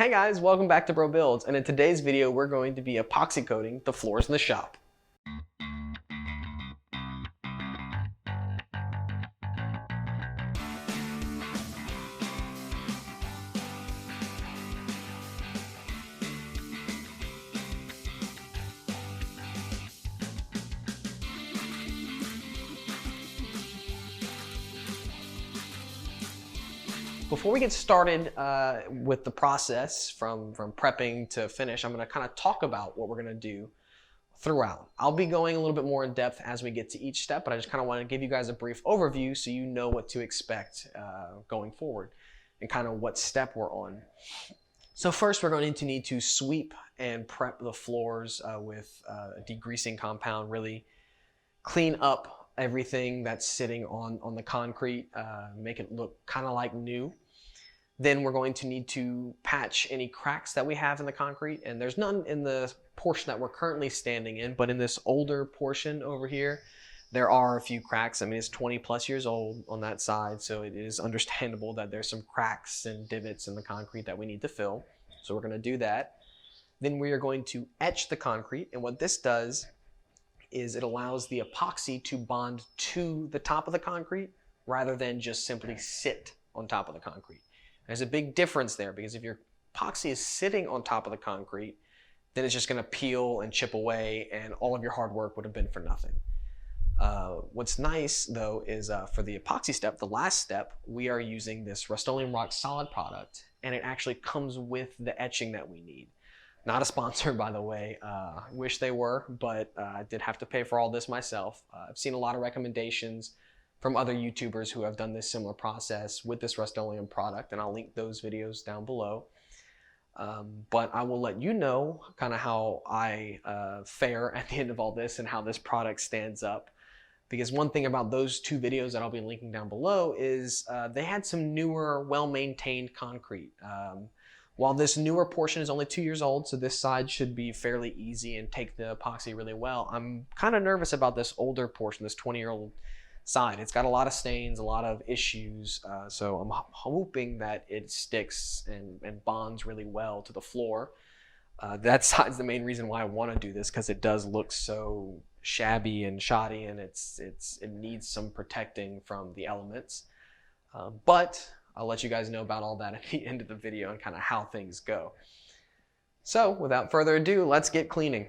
Hey guys, welcome back to Bro Builds, and in today's video we're going to be epoxy coating the floors in the shop. Before we get started with the process from prepping to finish, I'm going to kind of talk about what we're going to do throughout. I'll be going a little bit more in depth as we get to each step, but I just kind of want to give you guys a brief overview so you know what to expect going forward and kind of what step we're on. So first we're going to need to sweep and prep the floors with a degreasing compound, really clean up everything that's sitting on the concrete, make it look kind of like new. Then we're going to need to patch any cracks that we have in the concrete, and there's none in the portion that we're currently standing in, but in this older portion over here, there are a few cracks. I mean, it's 20 plus years old on that side, so it is understandable that there's some cracks and divots in the concrete that we need to fill. So we're going to do that. Then we are going to etch the concrete, and what this does is it allows the epoxy to bond to the top of the concrete rather than just simply sit on top of the concrete. There's a big difference there, because if your epoxy is sitting on top of the concrete, then it's just going to peel and chip away and all of your hard work would have been for nothing. What's nice though is for the epoxy step, the last step, we are using this Rust-Oleum Rocksolid product, and it actually comes with the etching that we need. Not a sponsor, by the way. I wish they were, but I did have to pay for all this myself. I've seen a lot of recommendations from other YouTubers who have done this similar process with this Rust-Oleum product, and I'll link those videos down below. But I will let you know kind of how I fare at the end of all this and how this product stands up. Because one thing about those two videos that I'll be linking down below is they had some newer, well-maintained concrete. While this newer portion is only 2 years old, so this side should be fairly easy and take the epoxy really well, I'm kind of nervous about this older portion, this 20-year-old side. It's got a lot of stains, a lot of issues, so I'm hoping that it sticks and bonds really well to the floor. That side's the main reason why I want to do this, because it does look so shabby and shoddy, and it needs some protecting from the elements. But I'll let you guys know about all that at the end of the video and kind of how things go. So without further ado, let's get cleaning.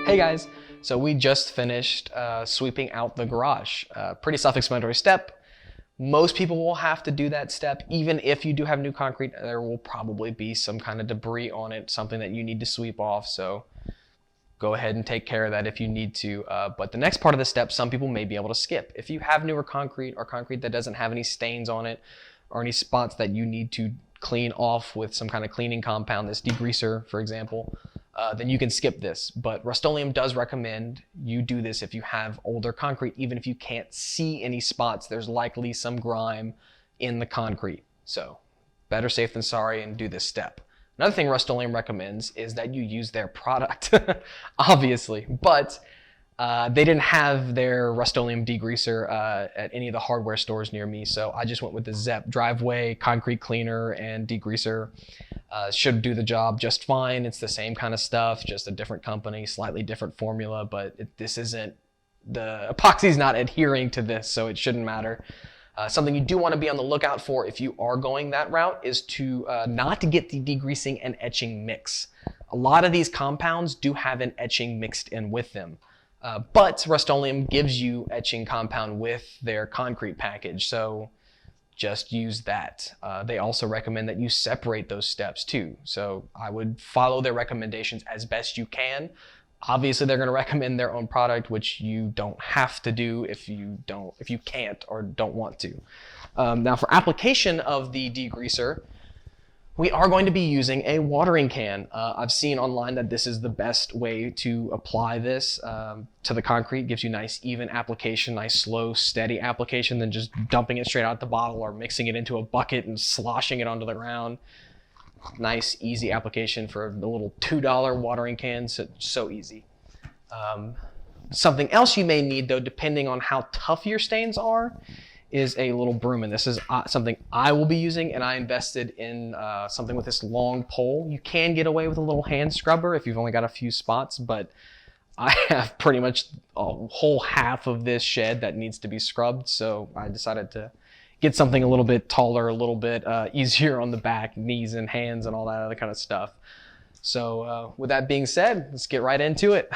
Hey guys, so we just finished sweeping out the garage. Pretty self-explanatory step. Most people will have to do that step. Even if you do have new concrete, there will probably be some kind of debris on it, something that you need to sweep off. So go ahead and take care of that if you need to. But the next part of the step, some people may be able to skip. If you have newer concrete or concrete that doesn't have any stains on it or any spots that you need to clean off with some kind of cleaning compound, this degreaser, for example, then you can skip this. But Rust-Oleum does recommend you do this if you have older concrete. Even if you can't see any spots, there's likely some grime in the concrete. So better safe than sorry, and do this step. Another thing Rust-Oleum recommends is that you use their product, obviously, but they didn't have their Rust-Oleum degreaser at any of the hardware stores near me, so I just went with the ZEP driveway concrete cleaner and degreaser. Should do the job just fine. It's the same kind of stuff, just a different company, slightly different formula, but this isn't, the epoxy's not adhering to this, so it shouldn't matter. Something you do want to be on the lookout for if you are going that route is to not to get the degreasing and etching mix. A lot of these compounds do have an etching mixed in with them. But Rust-Oleum gives you etching compound with their concrete package, so just use that. They also recommend that you separate those steps too. So I would follow their recommendations as best you can. Obviously, they're going to recommend their own product, which you don't have to do if you can't or don't want to. Now, for application of the degreaser, We are going to be using a watering can. I've seen online that this is the best way to apply this to the concrete. It gives you nice even application, nice slow, steady application than just dumping it straight out the bottle or mixing it into a bucket and sloshing it onto the ground. Nice, easy application for the little $2 watering can, so easy. Something else you may need though, depending on how tough your stains are, is a little broom, and this is something I will be using, and I invested in something with this long pole. You can get away with a little hand scrubber if you've only got a few spots, but I have pretty much a whole half of this shed that needs to be scrubbed, so I decided to get something a little bit taller, a little bit easier on the back, knees and hands and all that other kind of stuff. So with that being said, let's get right into it.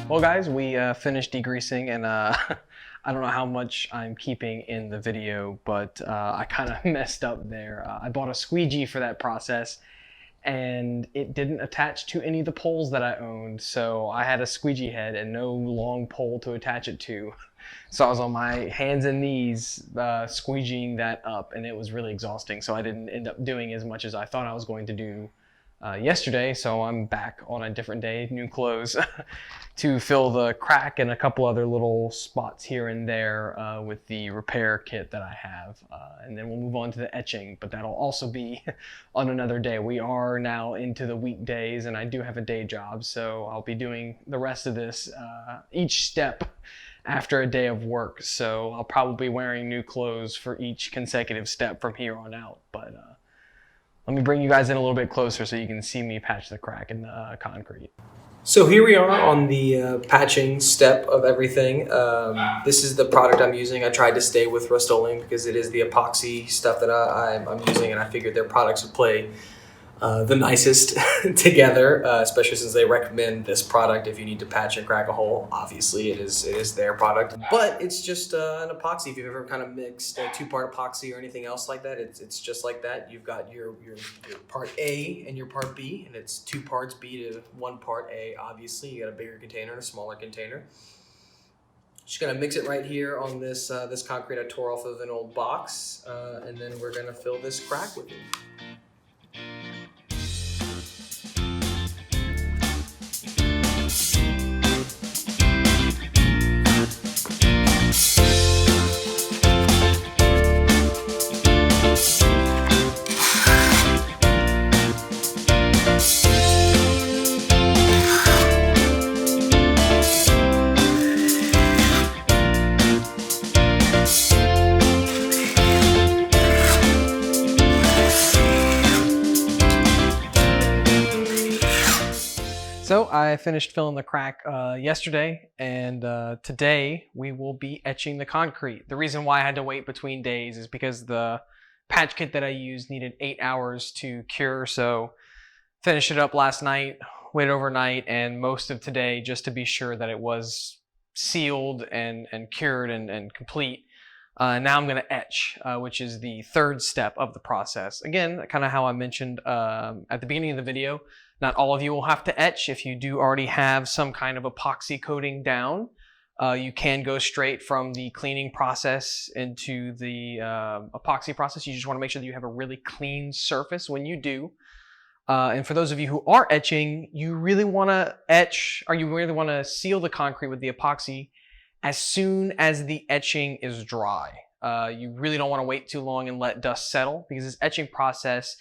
Well guys, we finished degreasing, and I don't know how much I'm keeping in the video, but I kind of messed up there. I bought a squeegee for that process and it didn't attach to any of the poles that I owned, so I had a squeegee head and no long pole to attach it to. So I was on my hands and knees squeegeeing that up, and it was really exhausting, so I didn't end up doing as much as I thought I was going to do yesterday, so I'm back on a different day, new clothes, to fill the crack and a couple other little spots here and there with the repair kit that I have. And then we'll move on to the etching, but that'll also be on another day. We are now into the weekdays, and I do have a day job, so I'll be doing the rest of this each step after a day of work. So I'll probably be wearing new clothes for each consecutive step from here on out. But let me bring you guys in a little bit closer so you can see me patch the crack in the concrete. So here we are on the patching step of everything. This is the product I'm using. I tried to stay with Rust-Oleum because it is the epoxy stuff that I'm using, and I figured their products would play the nicest together, especially since they recommend this product if you need to patch and crack a hole. Obviously, it is their product, but it's just an epoxy. If you've ever kind of mixed a two-part epoxy or anything else like that, it's just like that. You've got your part A and your part B, and it's 2 parts B to 1 part A. Obviously, you got a bigger container and a smaller container. Just gonna mix it right here on this this concrete I tore off of an old box, and then we're gonna fill this crack with it. So I finished filling the crack yesterday, and today we will be etching the concrete. The reason why I had to wait between days is because the patch kit that I used needed 8 hours to cure, so finished it up last night, waited overnight, and most of today just to be sure that it was sealed and cured and complete. Now I'm going to etch, which is the 3rd step of the process. Again, kind of how I mentioned at the beginning of the video, not all of you will have to etch. If you do already have some kind of epoxy coating down, you can go straight from the cleaning process into the epoxy process. You just want to make sure that you have a really clean surface when you do. And for those of you who are etching, you really want to etch, or you really want to seal the concrete with the epoxy as soon as the etching is dry. You really don't want to wait too long and let dust settle, because this etching process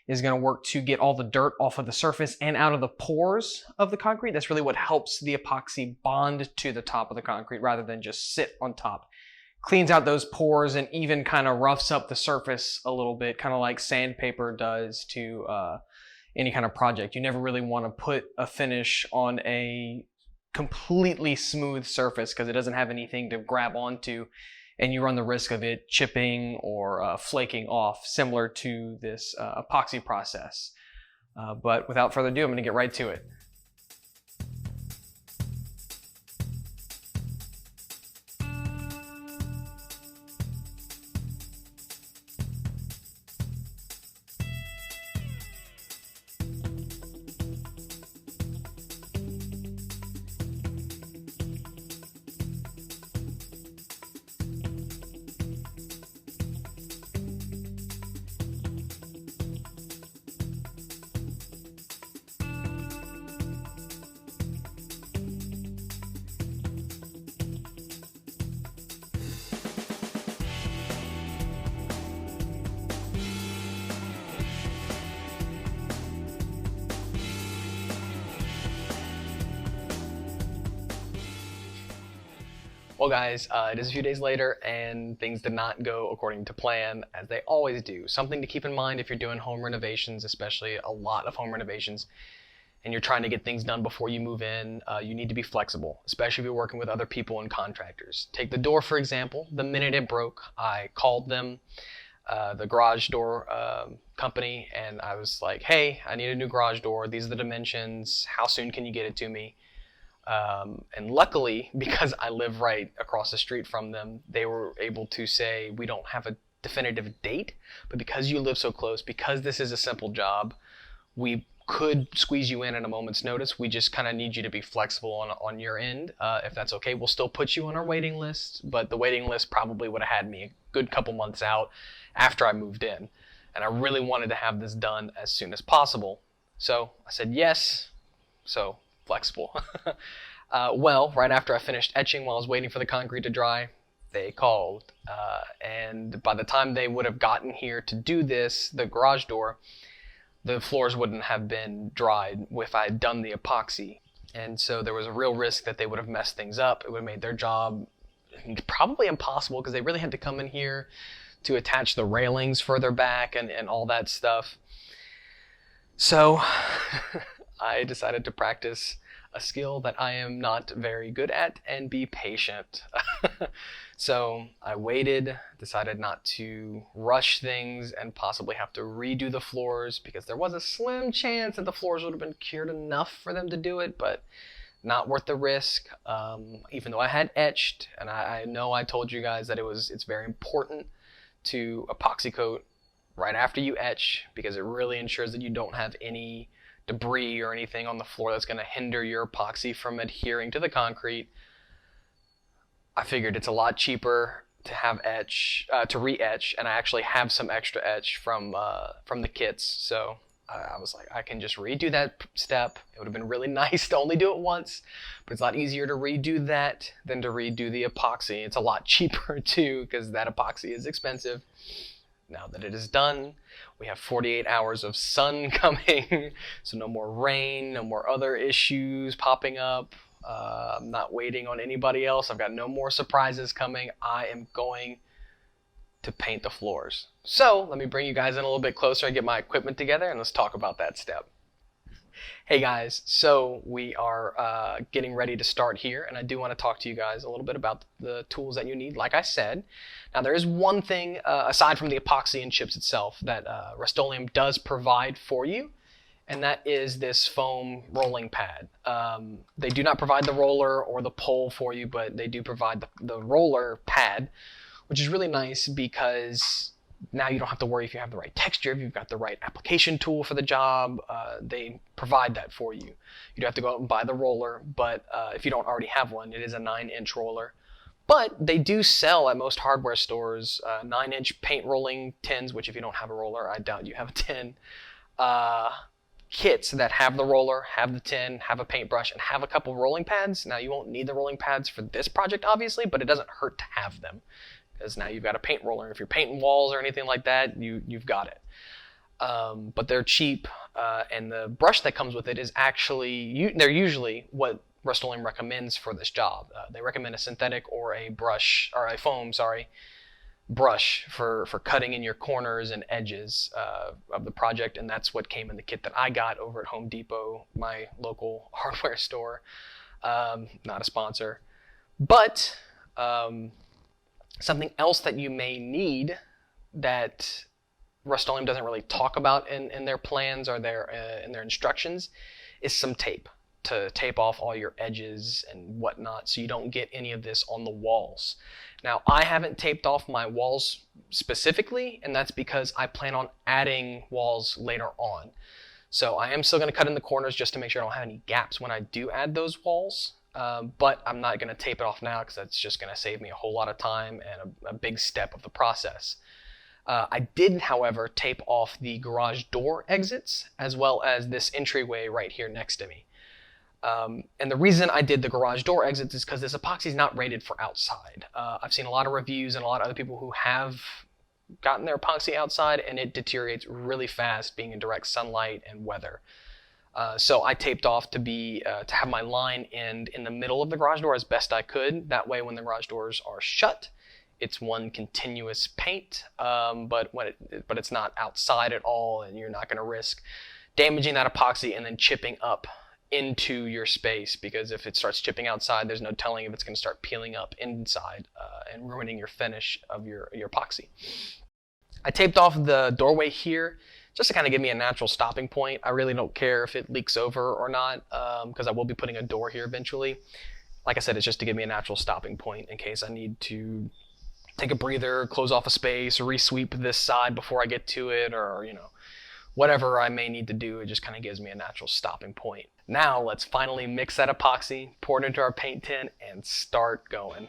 is going to work to get all the dirt off of the surface and out of the pores of the concrete. That's really what helps the epoxy bond to the top of the concrete rather than just sit on top, cleans out those pores and even kind of roughs up the surface a little bit, kind of like sandpaper does to any kind of project. You never really want to put a finish on a completely smooth surface because it doesn't have anything to grab onto, and you run the risk of it chipping or flaking off, similar to this epoxy process. But without further ado, I'm going to get right to it. Well guys, it is a few days later and things did not go according to plan, as they always do. Something to keep in mind if you're doing home renovations, especially a lot of home renovations, and you're trying to get things done before you move in, you need to be flexible, especially if you're working with other people and contractors. Take the door for example. The minute it broke, I called them, the garage door company, and I was like, hey, I need a new garage door. These are the dimensions. How soon can you get it to me? And luckily, because I live right across the street from them, they were able to say, we don't have a definitive date, but because you live so close, because this is a simple job, we could squeeze you in at a moment's notice. We just kind of need you to be flexible on your end. If that's okay, we'll still put you on our waiting list, but the waiting list probably would have had me a good couple months out after I moved in. And I really wanted to have this done as soon as possible. So I said yes, so flexible. Well, right after I finished etching, while I was waiting for the concrete to dry, they called. And by the time they would have gotten here to do this, the garage door, the floors wouldn't have been dried if I had done the epoxy. And so there was a real risk that they would have messed things up. It would have made their job probably impossible, because they really had to come in here to attach the railings further back and all that stuff. So I decided to practice a skill that I am not very good at and be patient. So I waited, decided not to rush things and possibly have to redo the floors, because there was a slim chance that the floors would have been cured enough for them to do it, but not worth the risk. Even though I had etched, and I know I told you guys that it's very important to epoxy coat right after you etch, because it really ensures that you don't have any debris or anything on the floor that's going to hinder your epoxy from adhering to the concrete. I figured it's a lot cheaper to have to re-etch, and I actually have some extra etch from the kits, so I was like, I can just redo that step. It would have been really nice to only do it once, but it's a lot easier to redo that than to redo the epoxy. It's a lot cheaper too, because that epoxy is expensive. Now that it is done, we have 48 hours of sun coming, so no more rain, no more other issues popping up. I'm not waiting on anybody else. I've got no more surprises coming. I am going to paint the floors. So let me bring you guys in a little bit closer and get my equipment together, and let's talk about that step. Hey guys, so we are getting ready to start here, and I do want to talk to you guys a little bit about the tools that you need, like I said. Now there is one thing, aside from the epoxy and chips itself, that Rust-Oleum does provide for you, and that is this foam rolling pad. They do not provide the roller or the pole for you, but they do provide the roller pad, which is really nice because now you don't have to worry if you have the right texture, if you've got the right application tool for the job. They provide that for you. You do have to go out and buy the roller, but if you don't already have one, it is a 9-inch roller. But they do sell at most hardware stores 9-inch paint rolling tins, which if you don't have a roller, I doubt you have a tin. Kits that have the roller, have the tin, have a paintbrush, and have a couple rolling pads. Now you won't need the rolling pads for this project, obviously, but it doesn't hurt to have them, because now you've got a paint roller. If you're painting walls or anything like that, you've got it. But they're cheap, and the brush that comes with it is actually, they're usually what Rust-Oleum recommends for this job. They recommend a synthetic or a brush, or a foam, sorry, brush for cutting in your corners and edges of the project, and that's what came in the kit that I got over at Home Depot, my local hardware store. Not a sponsor. But something else that you may need that Rust-Oleum doesn't really talk about in their plans or in their instructions is some tape to tape off all your edges and whatnot so you don't get any of this on the walls. Now, I haven't taped off my walls specifically, and that's because I plan on adding walls later on. So I am still going to cut in the corners just to make sure I don't have any gaps when I do add those walls. But I'm not going to tape it off now because that's just going to save me a whole lot of time and a big step of the process. I did, however, tape off the garage door exits as well as this entryway right here next to me. And the reason I did the garage door exits is because this epoxy is not rated for outside. I've seen a lot of reviews and a lot of other people who have gotten their epoxy outside, and it deteriorates really fast being in direct sunlight and weather. So I taped off to have my line end in the middle of the garage door as best I could. That way, when the garage doors are shut, it's one continuous paint, but it's not outside at all, and you're not going to risk damaging that epoxy and then chipping up into your space, because if it starts chipping outside, there's no telling if it's going to start peeling up inside and ruining your finish of your epoxy. I taped off the doorway here just to kind of give me a natural stopping point. I really don't care if it leaks over or not, because I will be putting a door here eventually. Like I said, it's just to give me a natural stopping point in case I need to take a breather, close off a space, re-sweep this side before I get to it, or whatever I may need to do. It just kind of gives me a natural stopping point. Now let's finally mix that epoxy, pour it into our paint tin, and start going.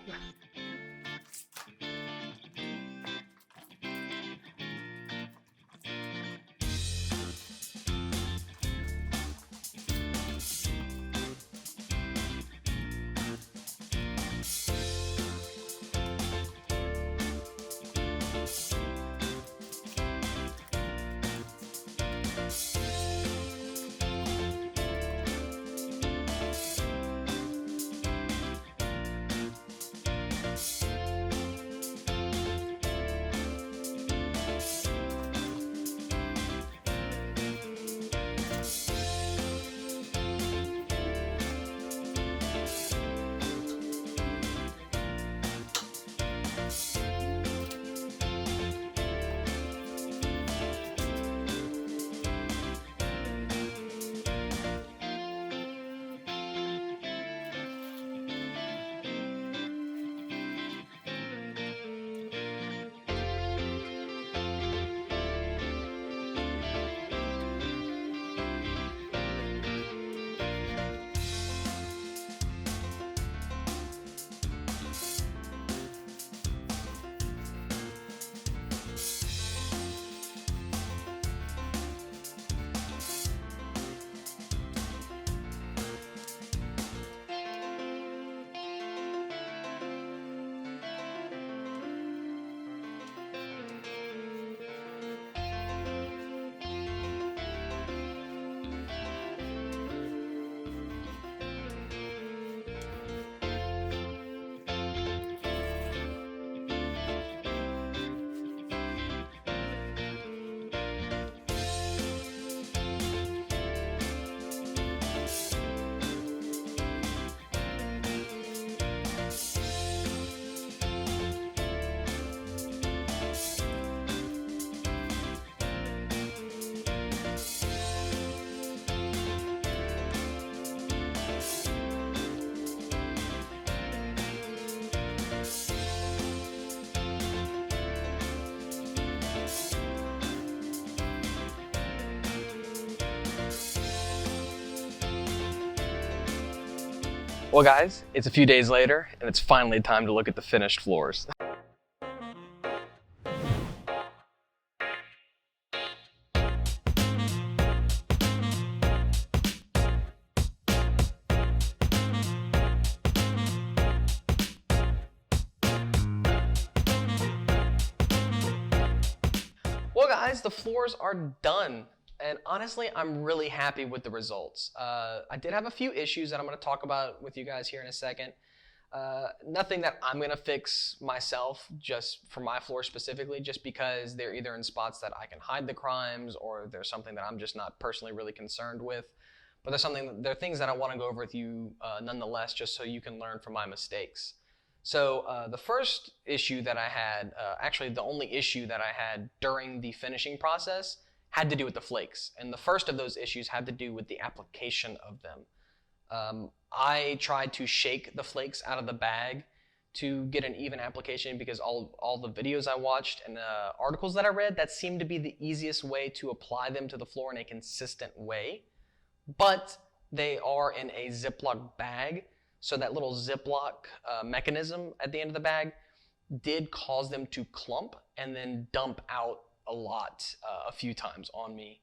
Well guys, it's a few days later, and it's finally time to look at the finished floors. Well guys, the floors are done. And honestly, I'm really happy with the results. I did have a few issues that I'm going to talk about with you guys here in a second. Nothing that I'm going to fix myself just for my floor specifically, just because they're either in spots that I can hide the crimes or there's something that I'm just not personally really concerned with. But there are things that I want to go over with you nonetheless, just so you can learn from my mistakes. So the first issue that I had, actually the only issue that I had during the finishing process, had to do with the flakes. And the first of those issues had to do with the application of them. I tried to shake the flakes out of the bag to get an even application, because all the videos I watched and articles that I read, that seemed to be the easiest way to apply them to the floor in a consistent way. But they are in a Ziploc bag, so that little Ziploc mechanism at the end of the bag did cause them to clump and then dump out a lot a few times on me.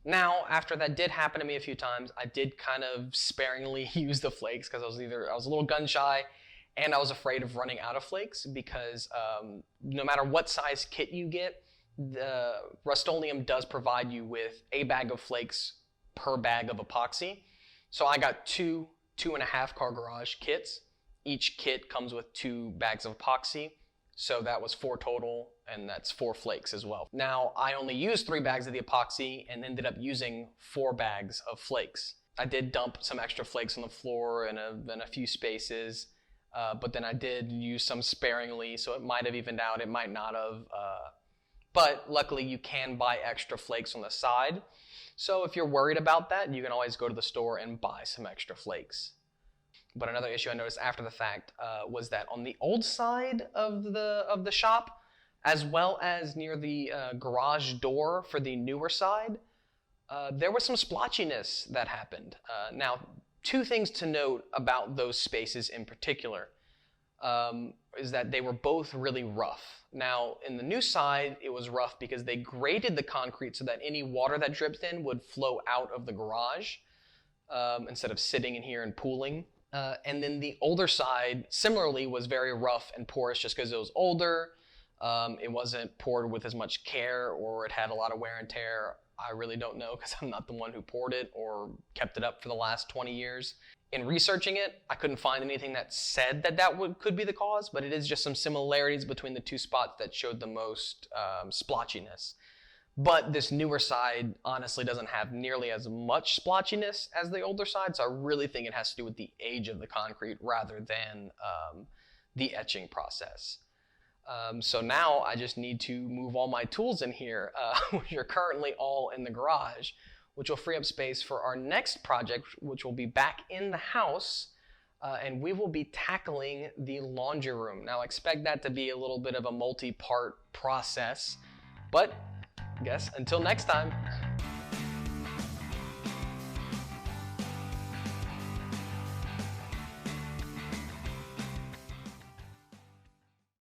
Now, after that did happen to me a few times, I did kind of sparingly use the flakes, because I was a little gun shy, and I was afraid of running out of flakes, because no matter what size kit you get, the Rust-Oleum does provide you with a bag of flakes per bag of epoxy. So I got two 2.5 car garage kits. Each kit comes with 2 bags of epoxy. So that was 4 total, and that's 4 flakes as well. Now, I only used 3 bags of the epoxy and ended up using 4 bags of flakes. I did dump some extra flakes on the floor in a few spaces, but then I did use some sparingly, so it might have evened out, it might not have. But luckily, you can buy extra flakes on the side. So if you're worried about that, you can always go to the store and buy some extra flakes. But another issue I noticed after the fact was that on the old side of the shop, as well as near the garage door for the newer side, there was some splotchiness that happened. Now, 2 things to note about those spaces in particular is that they were both really rough. Now, in the new side, it was rough because they graded the concrete so that any water that dripped in would flow out of the garage instead of sitting in here and pooling. And then the older side, similarly, was very rough and porous just because it was older. It wasn't poured with as much care, or it had a lot of wear and tear. I really don't know, because I'm not the one who poured it or kept it up for the last 20 years. In researching it, I couldn't find anything that said that could be the cause, but it is just some similarities between the 2 spots that showed the most splotchiness. But this newer side honestly doesn't have nearly as much splotchiness as the older side, so I really think it has to do with the age of the concrete rather than the etching process. So now I just need to move all my tools in here, which are currently all in the garage, which will free up space for our next project, which will be back in the house, and we will be tackling the laundry room. Now, expect that to be a little bit of a multi-part process, but I guess until next time.